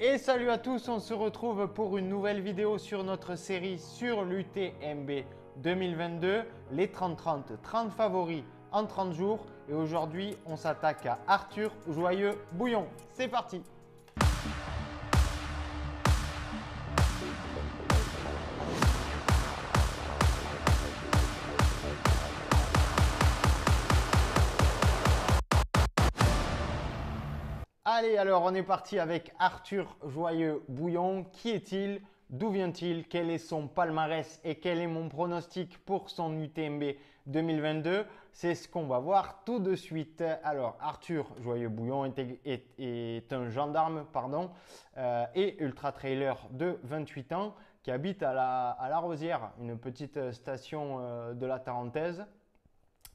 Et salut à tous, on se retrouve pour une nouvelle vidéo sur notre série sur l'UTMB 2022, les 30-30, 30 favoris en 30 jours. Et aujourd'hui, on s'attaque à Arthur Joyeux-Bouillon. C'est parti! Allez, alors on est parti avec Arthur Joyeux-Bouillon. Qui est-il? D'où vient-il? Quel est son palmarès et quel est mon pronostic pour son UTMB 2022? C'est ce qu'on va voir tout de suite. Alors, Arthur Joyeux-Bouillon est un gendarme et ultra-trailer de 28 ans qui habite à la Rosière, une petite station de la Tarentaise.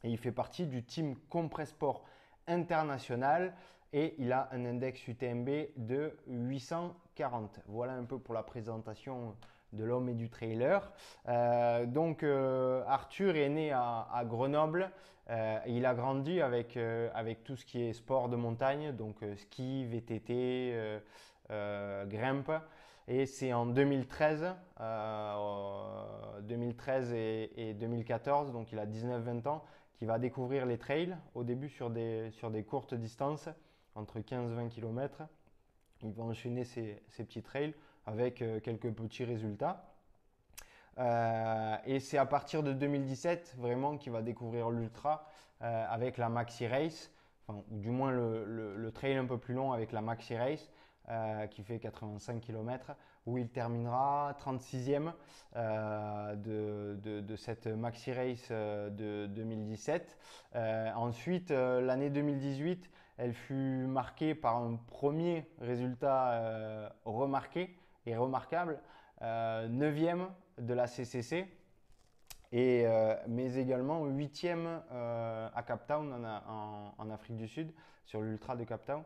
Et il fait partie du team Compressport International et il a un index UTMB de 840. Voilà un peu pour la présentation de l'homme et du trailer. Arthur est né à Grenoble. Il a grandi avec tout ce qui est sport de montagne, donc ski, VTT, grimpe. Et c'est en 2013 et 2014, donc il a 19-20 ans, qu'il va découvrir les trails, au début sur des courtes distances, entre 15-20 km. Il va enchaîner ces petits trails avec quelques petits résultats. Et c'est à partir de 2017 vraiment qu'il va découvrir l'ultra avec la Maxi Race, enfin, ou du moins le trail un peu plus long avec la Maxi Race. Qui fait 85 km, où il terminera 36e de cette Maxi Race de 2017. Ensuite, l'année 2018, elle fut marquée par un premier résultat remarqué et remarquable, 9e de la CCC. Mais également 8e à Cape Town en Afrique du Sud, sur l'Ultra de Cape Town.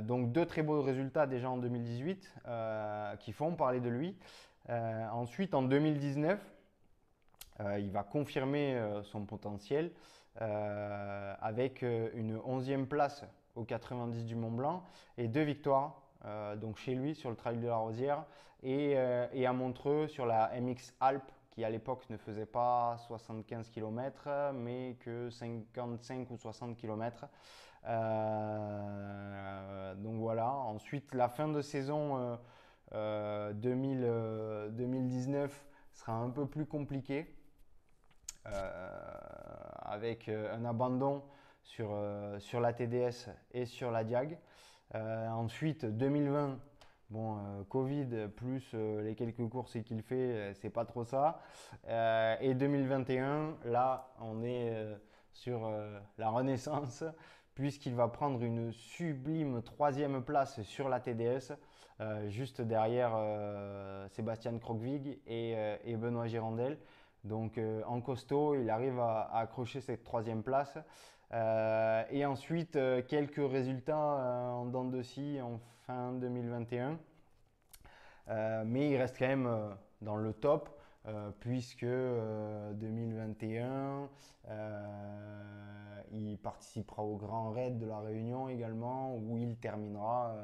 Donc deux très beaux résultats déjà en 2018 qui font parler de lui. Ensuite en 2019, il va confirmer son potentiel avec une 11e place au 90 du Mont Blanc et 2 victoires. Donc chez lui sur le Trail de la Rosière et à Montreux sur la MX Alpes qui à l'époque ne faisait pas 75 km mais que 55 ou 60 km. Donc voilà, ensuite la fin de saison 2019 sera un peu plus compliquée avec un abandon sur la TDS et sur la Diag. Ensuite 2020, bon, Covid plus les quelques courses qu'il fait, c'est pas trop ça. Et 2021, là, on est sur la renaissance, puisqu'il va prendre une sublime 3e place sur la TDS, juste derrière Sébastien Croquevig et Benoît Girondel. Donc en costaud, il arrive à accrocher cette 3e place. Et ensuite, quelques résultats en dents de scie en fin 2021. Mais il reste quand même dans le top, puisque 2021, il participera au Grand Raid de la Réunion également, où il terminera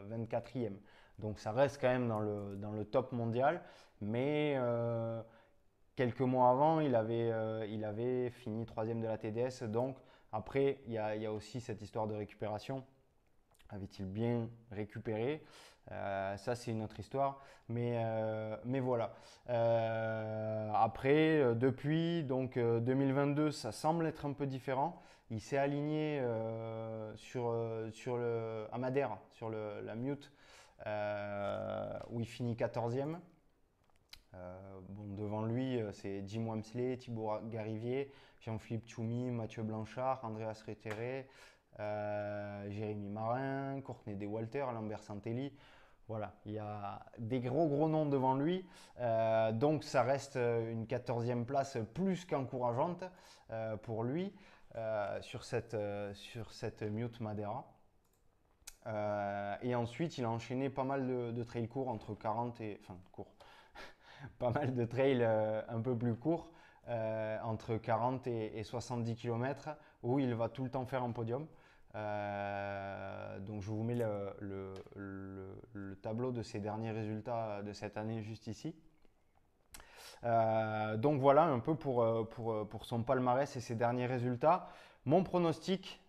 24e. Donc ça reste quand même dans le top mondial, mais quelques mois avant, il avait fini 3e de la TDS. Donc après, il y a aussi cette histoire de récupération. Avait-il bien récupéré? Ça, c'est une autre histoire. Mais voilà. Après, depuis donc 2022, ça semble être un peu différent. Il s'est aligné à Madère, sur la Mute, où il finit 14e. Bon, devant lui, c'est Jim Wamsley, Thibaut Garivier, Jean-Philippe Tchoumi, Mathieu Blanchard, Andreas Retere, Jérémy Marin, Courtney De Walter, Lambert Santelli. Voilà, il y a des gros noms devant lui. Donc ça reste une 14e place plus qu'encourageante pour lui sur cette Mute Madeira. Et ensuite, il a enchaîné pas mal de trails courts entre 40 et... Enfin, courts. Pas mal de trails un peu plus courts, entre 40 et 70 km, où il va tout le temps faire un podium. Donc je vous mets le tableau de ses derniers résultats de cette année juste ici. Donc voilà un peu pour son palmarès et ses derniers résultats. Mon pronostic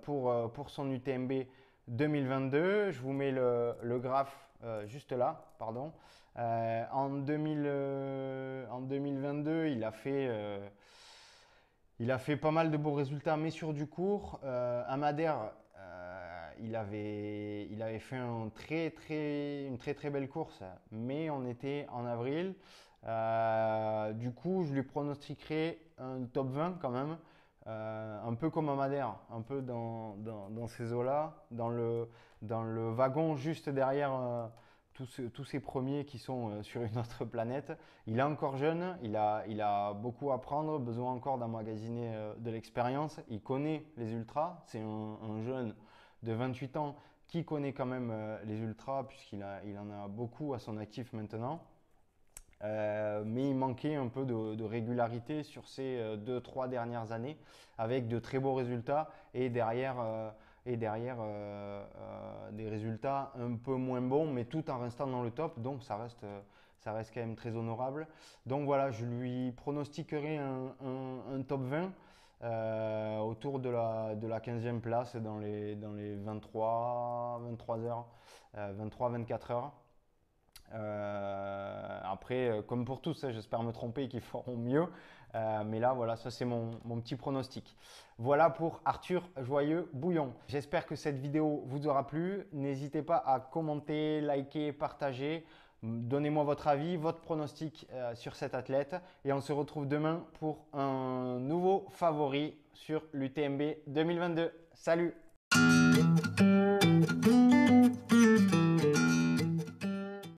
pour son UTMB 2022, je vous mets le graphe juste là, pardon. En 2022, il a fait pas mal de beaux résultats, mais sur du court. À Madère, il avait fait une très belle course, mais on était en avril. Du coup, je lui pronostiquerai un top 20 quand même, un peu comme à Madère, un peu dans ces eaux-là, dans le wagon juste derrière tous ces premiers qui sont sur une autre planète. Il est encore jeune, il a beaucoup à apprendre, besoin encore d'emmagasiner de l'expérience. Il connaît les ultras, c'est un jeune de 28 ans qui connaît quand même les ultras puisqu'il en a beaucoup à son actif maintenant. Mais il manquait un peu de régularité sur ces 2-3 dernières années avec de très beaux résultats et derrière des résultats un peu moins bons mais tout en restant dans le top, donc ça reste quand même très honorable. Donc voilà, je lui pronostiquerai un top 20 autour de la 15e place dans les 23 heures, 23-24 heures. Après, comme pour tous, hein, j'espère me tromper et qu'ils feront mieux. Mais là, voilà, ça c'est mon petit pronostic. Voilà pour Arthur Joyeux-Bouillon. J'espère que cette vidéo vous aura plu. N'hésitez pas à commenter, liker, partager. Donnez-moi votre avis, votre pronostic sur cet athlète. Et on se retrouve demain pour un nouveau favori sur l'UTMB 2022. Salut!